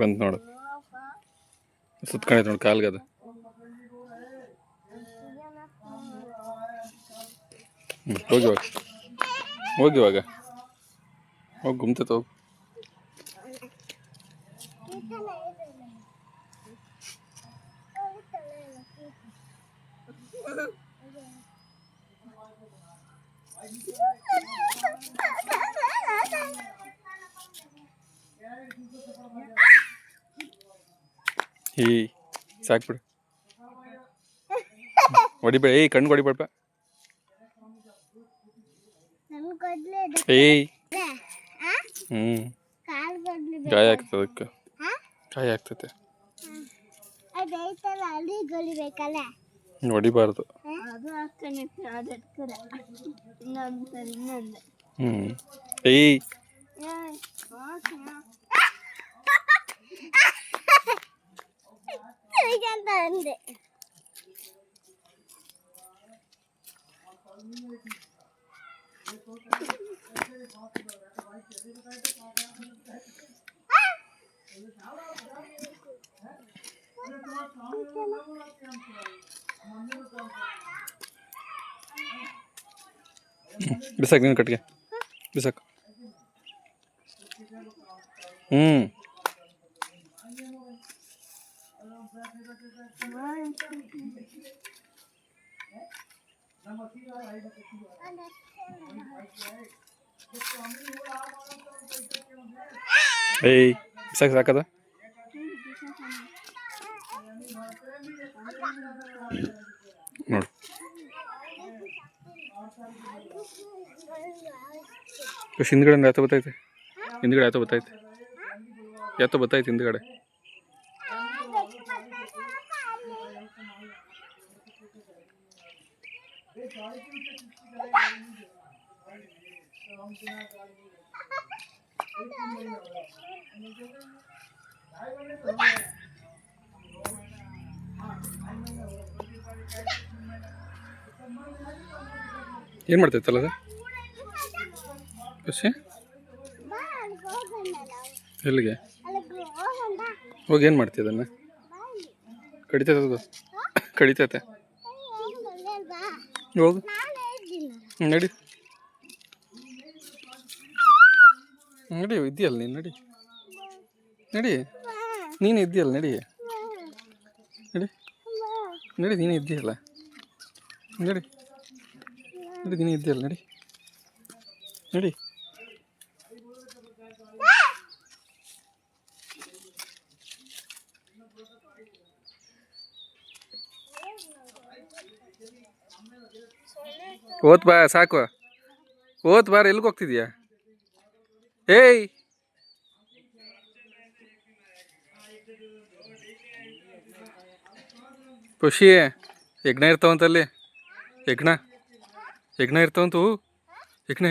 ಬಂತು ನೋಡು, ಸುತ್ಕೊಂಡೈತೆ ನೋಡಿ ಕಾಲ್ಗದ. ಹೋಗಿವಾಗ ಹೋಗಿವಾಗ ಹೋಗಿ ಗುಮ್ತೈತೆ ಹೋಗಿ. ಈ ಸಾಕ್ಬಿಡು, ಹೊಡಿಬೇಡ. ಕಣ್ಣು ಹೊಡಿಬೇಡಪ್ಪ. ಏಯ್ ಗಾಯ ಆಗ್ತದೆ, ಅದಕ್ಕೆ ಗಾಯ ಆಗ್ತೈತೆ, ಹೊಡಿಬಾರ್ದು. ಏಯ್ ಬಿಸಾಕ್, ನೀನು ಕಟ್ಟಿಗೆ ಬಿಸಾಕ್. ಏಯ್ ಬಿಸಾಕ್, ಸಾಕದ. ನೋಡು, ಹಿಂದ್ಗಡೆ ಯಾತ ಬತ್ತೈತೆ, ಹಿಂದ್ಗಡೆ ಯಾತ ಬತ್ತೈತೆ, ಯಾತ ಬತ್ತೈತೆ ಹಿಂದ್ಗಡೆ. ಏನು ಮಾಡ್ತೈತಲ್ಲ ಅದು ಖುಷಿ? ಎಲ್ಲಿಗೆ ಹೋಗಿ ಏನು ಮಾಡ್ತೀಯ ಅದನ್ನು? ಕಡಿತೈತೆ ಅದು, ಕಡಿತೈತೆ. ಹೋಗು, ನಡಿ ನಡಿ, ಇದೆಯಲ್ಲ ನೀನು, ನಡಿ ನಡಿ, ನೀನು ಇದ್ದೀಯಲ್ಲ, ನಡಿ ನಡಿ ನಡಿ, ನೀನು ಇದ್ದೀಯಲ್ಲ, ನಡಿ ನಡಿ, ನೀನು ಇದ್ದೀಯಲ್ಲ, ನಡಿ ನಡಿ. ಓತ್ ಬಾ, ಸಾಕು ಓತ್ ಬಾರ. ಎಲ್ಲಿಗೆ ಹೋಗ್ತಿದ್ಯಾ? ಏಯ್ ಖುಷಿ, ಯಜ್ಞ ಇರ್ತಾವಂತಲ್ಲಿ, ಯಜ್ಞ ಇರ್ತಾವಂತು, ಯಜ್ಞ